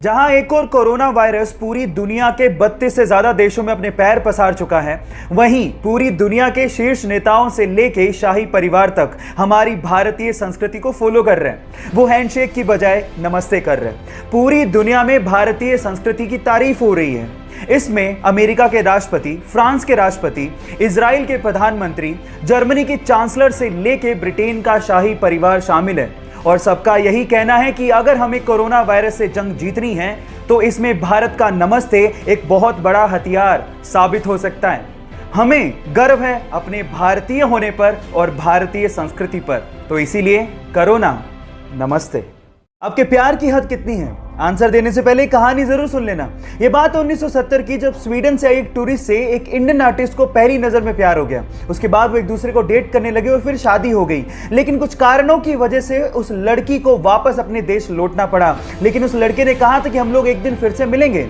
जहां एक और कोरोना वायरस पूरी दुनिया के 32 से ज्यादा देशों में अपने पैर पसार चुका है, वहीं पूरी दुनिया के शीर्ष नेताओं से लेके शाही परिवार तक हमारी भारतीय संस्कृति को फॉलो कर रहे हैं। वो हैंडशेक की बजाय नमस्ते कर रहे हैं। पूरी दुनिया में भारतीय संस्कृति की तारीफ हो रही है। इसमें अमेरिका के राष्ट्रपति, फ्रांस के राष्ट्रपति, इजराइल के प्रधानमंत्री, जर्मनी के चांसलर से लेके ब्रिटेन का शाही परिवार शामिल है और सबका यही कहना है कि अगर हमें कोरोना वायरस से जंग जीतनी है तो इसमें भारत का नमस्ते एक बहुत बड़ा हथियार साबित हो सकता है। हमें गर्व है अपने भारतीय होने पर और भारतीय संस्कृति पर, तो इसीलिए करो ना नमस्ते। आपके प्यार की हद कितनी है? आंसर देने से पहले कहानी जरूर सुन लेना। यह बात 1970 की, जब स्वीडन से एक टूरिस्ट से एक इंडियन आर्टिस्ट को पहली नजर में प्यार हो गया। उसके बाद वो एक दूसरे को डेट करने लगे और फिर शादी हो गई। लेकिन कुछ कारणों की वजह से उस लड़की को वापस अपने देश लौटना पड़ा। लेकिन उस लड़के ने कहा था कि हम लोग एक दिन फिर से मिलेंगे।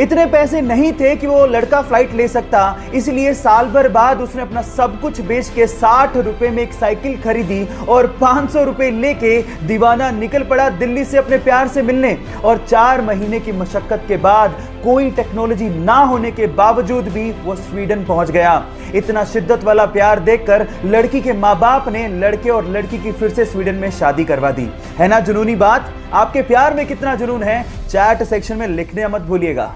इतने पैसे नहीं थे कि वो लड़का फ्लाइट ले सकता, इसलिए साल भर बाद उसने अपना सब कुछ बेच के 60 रुपए में एक साइकिल खरीदी और 500 रुपए लेके दीवाना निकल पड़ा दिल्ली से अपने प्यार से मिलने। और 4 महीने की मशक्कत के बाद, कोई टेक्नोलॉजी ना होने के बावजूद भी वो स्वीडन पहुंच गया। इतना शिद्दत वाला प्यार देखकर लड़की के माँ बाप ने लड़के और लड़की की फिर से स्वीडन में शादी करवा दी। है ना जुनूनी बात? आपके प्यार में कितना जुनून है, चैट सेक्शन में लिखने मत भूलिएगा।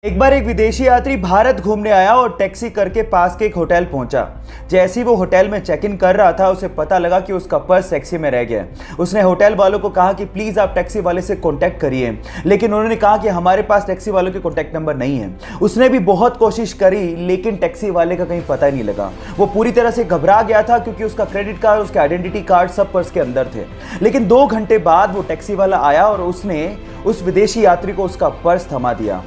एक बार एक विदेशी यात्री भारत घूमने आया और टैक्सी करके पास के एक होटल पहुंचा। जैसे ही वो होटल में चेक इन कर रहा था, उसे पता लगा कि उसका पर्स टैक्सी में रह गया। उसने होटल वालों को कहा कि प्लीज आप टैक्सी वाले से कांटेक्ट करिए, लेकिन उन्होंने कहा कि हमारे पास टैक्सी वालों के कांटेक्ट नंबर नहीं है। उसने भी बहुत कोशिश करी, लेकिन टैक्सी वाले का कहीं पता ही नहीं लगा। वो पूरी तरह से घबरा गया था क्योंकि उसका क्रेडिट कार्ड, उसके आइडेंटिटी कार्ड सब पर्स के अंदर थे। लेकिन 2 घंटे बाद वो टैक्सी वाला आया और उसने उस विदेशी यात्री को उसका पर्स थमा दिया।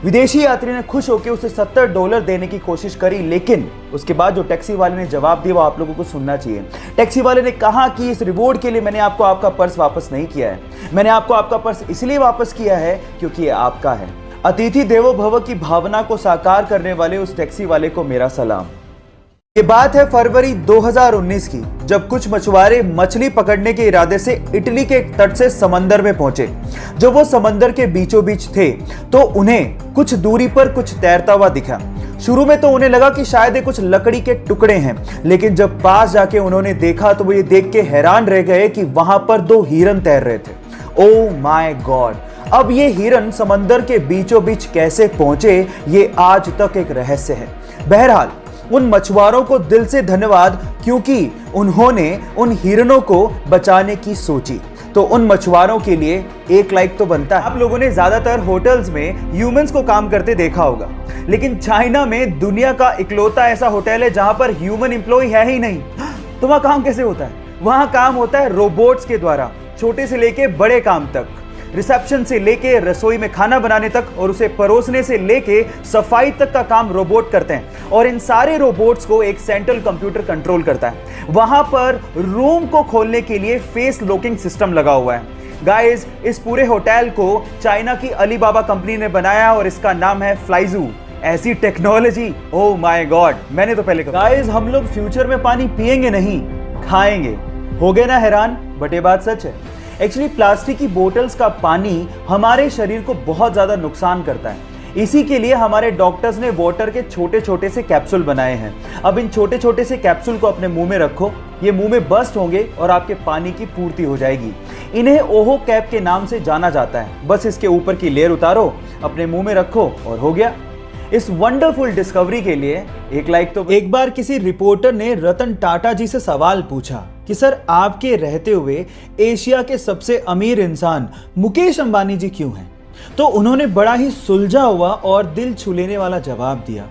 विदेशी यात्री ने खुश होकर उसे $70 देने की कोशिश करी, लेकिन उसके बाद जो टैक्सी वाले ने जवाब दिया वो आप लोगों को सुनना चाहिए। टैक्सी वाले ने कहा कि इस रिवॉर्ड के लिए मैंने आपको आपका पर्स वापस नहीं किया है। मैंने आपको आपका पर्स इसलिए वापस किया है क्योंकि ये आपका है। अतिथि देवो भव की भावना को साकार करने वाले उस टैक्सी वाले को मेरा सलाम। ये बात है फरवरी 2019 की, जब कुछ मछुआरे मछली पकड़ने के इरादे से इटली के तट से समंदर में पहुंचे। जब वो समंदर के बीचों बीच थे तो उन्हें कुछ दूरी पर कुछ तैरता हुआ दिखा। शुरू में तो उन्हें लगा कि शायद ये कुछ लकड़ी के टुकड़े हैं, लेकिन जब पास जाके उन्होंने देखा तो वो ये देख के हैरान रह गए कि वहां पर 2 हिरन तैर रहे थे। Oh my God! अब ये हिरन समंदर के बीचों बीच कैसे पहुंचे, ये आज तक एक रहस्य है। बहरहाल उन मछुआरों को दिल से धन्यवाद, क्योंकि उन्होंने उन हिरणों को बचाने की सोची। तो उन मछुआरों के लिए 1 लाइक तो बनता है। आप लोगों ने ज्यादातर होटल्स में ह्यूमंस को काम करते देखा होगा, लेकिन चाइना में दुनिया का इकलौता ऐसा होटल है जहां पर ह्यूमन एम्प्लॉय है ही नहीं। तो वहां काम कैसे होता है? वहां काम होता है रोबोट्स के द्वारा, छोटे से लेके बड़े काम तक, रिसेप्शन से लेके रसोई में खाना बनाने तक और उसे परोसने से लेके सफाई तक का काम रोबोट करते हैं। और इन सारे रोबोट्स को एक सेंट्रल कंप्यूटर कंट्रोल करता है। वहां पर रूम को खोलने के लिए फेस लॉकिंग सिस्टम लगा हुआ है। गाइस, इस पूरे होटल को चाइना की अलीबाबा कंपनी ने बनाया और इसका नाम है फ्लाइजू। ऐसी टेक्नोलॉजी, ओह माय गॉड, मैंने तो पहले कहा। गाइस, हम लोग फ्यूचर में पानी पिएंगे नहीं, खाएंगे। हो गए ना हैरान? बट ये बात सच है। एक्चुअली प्लास्टिक की बोतल्स का पानी हमारे शरीर को बहुत ज्यादा नुकसान करता है। इसी के लिए हमारे डॉक्टर्स ने वाटर के छोटे छोटे से कैप्सूल बनाए हैं। अब इन छोटे छोटे से कैप्सूल को अपने मुंह में रखो, ये मुंह में बस्ट होंगे और आपके पानी की पूर्ति हो जाएगी। इन्हें ओहो कैप के नाम से जाना जाता है। बस इसके ऊपर की लेयर उतारो, अपने मुंह में रखो और हो गया। इस वंडरफुल डिस्कवरी के लिए 1 लाइक तो। एक बार किसी रिपोर्टर ने रतन टाटा जी से सवाल पूछा कि सर, आपके रहते हुए एशिया के सबसे अमीर इंसान मुकेश अंबानी जी क्यों हैं? तो उन्होंने बड़ा ही सुलझा हुआ और दिल छू लेने वाला जवाब दिया।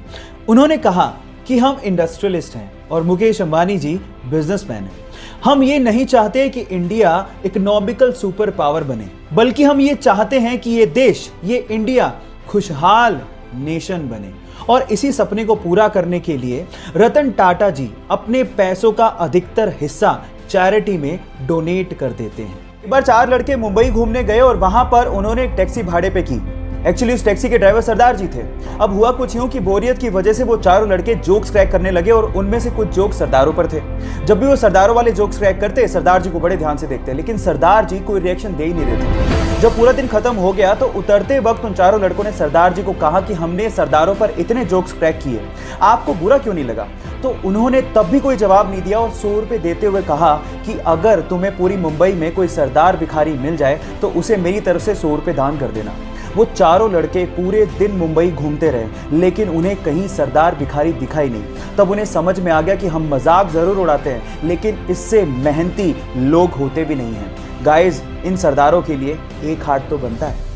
उन्होंने कहा कि हम इंडस्ट्रियलिस्ट हैं और मुकेश अंबानी जी बिजनेसमैन हैं। हम ये नहीं चाहते कि इंडिया इकोनॉमिकल सुपर पावर बने, बल्कि हम ये चाहते हैं कि ये देश, ये इंडिया खुशहाल नेशन बने। और इसी सपने को पूरा करने के लिए रतन टाटा जी अपने पैसों का अधिकतर हिस्सा चैरिटी में डोनेट कर देते हैं। एक बार 4 लड़के मुंबई घूमने गए और वहां पर उन्होंने एक टैक्सी भाड़े पे की। एक्चुअली उस टैक्सी के ड्राइवर सरदार जी थे। अब हुआ कुछ यूं कि बोरियत की वजह से वो चारों लड़के जोक्स क्रैक करने लगे और उनमें से कुछ जोक्स सरदारों पर थे। जब भी वो सरदारों वाले जोक्स क्रैक करते, सरदार जी को बड़े ध्यान से देखते, लेकिन सरदार जी कोई रिएक्शन दे ही नहीं रहे थे। जब पूरा दिन खत्म हो गया तो उतरते वक्त उन चारों लड़कों ने सरदार जी को कहा कि हमने सरदारों पर इतने जोक्स क्रैक किए, आपको बुरा क्यों नहीं लगा? तो उन्होंने तब भी कोई जवाब नहीं दिया और 100 रुपए देते हुए कहा कि अगर तुम्हें पूरी मुंबई में कोई सरदार भिखारी मिल जाए तो उसे मेरी तरफ से 100 रुपए दान कर देना। वो चारों लड़के पूरे दिन मुंबई घूमते रहे, लेकिन उन्हें कहीं सरदार भिखारी दिखाई नहीं। तब उन्हें समझ में आ गया कि हम मजाक जरूर उड़ाते हैं, लेकिन इससे मेहनती लोग होते भी नहीं हैं। गाइस, इन सरदारों के लिए एक हाथ तो बनता है।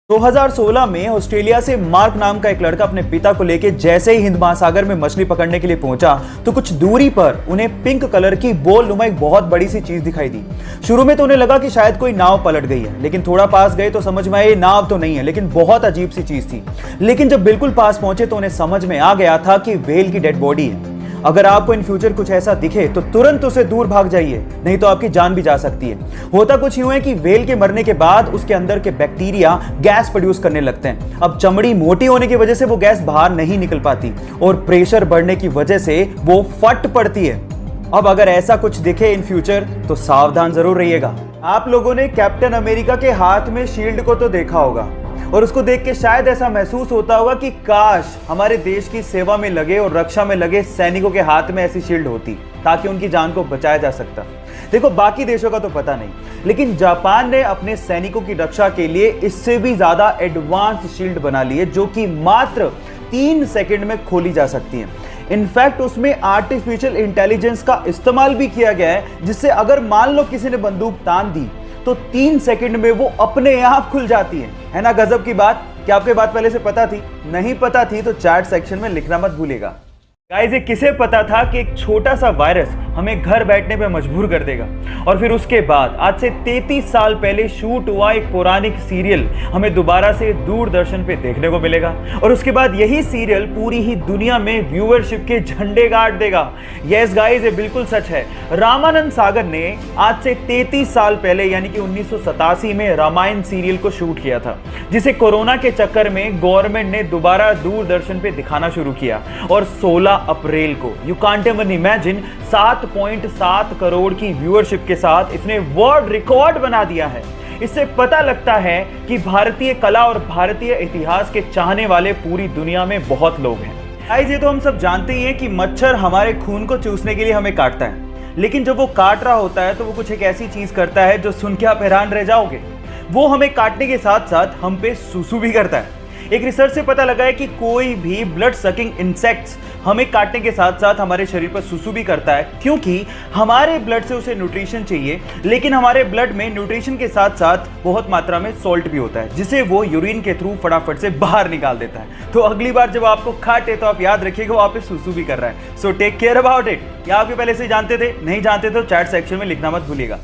2016 में ऑस्ट्रेलिया से मार्क नाम का एक लड़का अपने पिता को लेकर जैसे ही हिंद महासागर में मछली पकड़ने के लिए पहुंचा तो कुछ दूरी पर उन्हें पिंक कलर की बोल नुमा एक बहुत बड़ी सी चीज दिखाई दी। शुरू में तो उन्हें लगा कि शायद कोई नाव पलट गई है, लेकिन थोड़ा पास गए तो समझ में आया ये नाव तो नहीं है, लेकिन बहुत अजीब सी चीज थी। लेकिन जब बिल्कुल पास पहुंचे तो उन्हें समझ में आ गया था कि व्हेल की डेड बॉडी है। अगर आपको इन फ्यूचर कुछ ऐसा दिखे तो तुरंत उसे दूर भाग जाइए, नहीं तो आपकी जान भी जा सकती है। होता कुछ यूं है कि व्हेल के मरने के बाद उसके अंदर के बैक्टीरिया गैस प्रोड्यूस करने लगते हैं। अब चमड़ी मोटी होने की वजह से वो गैस बाहर नहीं निकल पाती और प्रेशर बढ़ने की वजह से वो फट पड़ती है। अब अगर ऐसा कुछ दिखे इन फ्यूचर तो सावधान जरूर रहिएगा। आप लोगों ने कैप्टन अमेरिका के हाथ में शील्ड को तो देखा होगा और उसको देख के शायद ऐसा महसूस होता होगा कि काश हमारे देश की सेवा में लगे और रक्षा में लगे सैनिकों के हाथ में ऐसी शील्ड होती ताकि उनकी जान को बचाया जा सकता। देखो, बाकी देशों का तो पता नहीं, लेकिन जापान ने अपने सैनिकों की रक्षा के लिए इससे भी ज्यादा एडवांस शील्ड बना ली है, जो कि मात्र 3 सेकंड में खोली जा सकती है। इनफैक्ट उसमें आर्टिफिशियल इंटेलिजेंस का इस्तेमाल भी किया गया है, जिससे अगर मान लो किसी ने बंदूक तान दी तो 3 सेकंड में वो अपने आप खुल जाती है ना गजब की बात। क्या आपको बात पहले से पता थी? नहीं पता थी तो चैट सेक्शन में लिखना मत भूलिएगा। गाइस, ये किसे पता था कि एक छोटा सा वायरस हमें घर बैठने पे मजबूर कर देगा? और फिर उसके बाद आज से 33 साल पहले शूट हुआ एक पौराणिक सीरियल हमें दोबारा से दूरदर्शन पे देखने को मिलेगा और उसके बाद यही सीरियल पूरी ही दुनिया में व्यूअरशिप के झंडे गाड़ देगा। यस गाइस, ये बिल्कुल सच है। रामानंद सागर ने आज से 33 साल पहले यानी कि 1987 में रामायण सीरियल को शूट किया था, जिसे कोरोना के चक्कर में गवर्नमेंट ने दोबारा दूरदर्शन पे दिखाना शुरू किया और 16 अप्रैल को you can't even imagine 7.7 crore की व्यूअरशिप के साथ इसने वर्ल्ड रिकॉर्ड बना दिया है। इससे पता लगता है कि भारतीय कला और भारतीय इतिहास के चाहने वाले पूरी दुनिया में बहुत लोग हैं। गाइस, ये तो हम सब जानते ही हैं कि मच्छर हमारे खून को चूसने के लिए हमें काटता है, लेकिन जब वो काट रहा होता है तो वो कुछ एक ऐसी चीज करता है जो सुन के आप हैरान रह जाओगे। वो हमें काटने के साथ साथ हम पे सुसु भी करता है। एक रिसर्च से पता लगा है कि कोई भी ब्लड सकिंग इंसेक्ट्स हमें काटने के साथ साथ हमारे शरीर पर सुसु भी करता है, क्योंकि हमारे ब्लड से उसे न्यूट्रिशन चाहिए, लेकिन हमारे ब्लड में न्यूट्रिशन के साथ साथ बहुत मात्रा में सॉल्ट भी होता है, जिसे वो यूरिन के थ्रू फटाफट से बाहर निकाल देता है। तो अगली बार जब आपको काटे तो आप याद रखिएगा वो आप पे सुसु भी कर रहा है। So take care about it. या आप पहले से जानते थे? नहीं जानते तो चैट सेक्शन में लिखना मत भूलिएगा।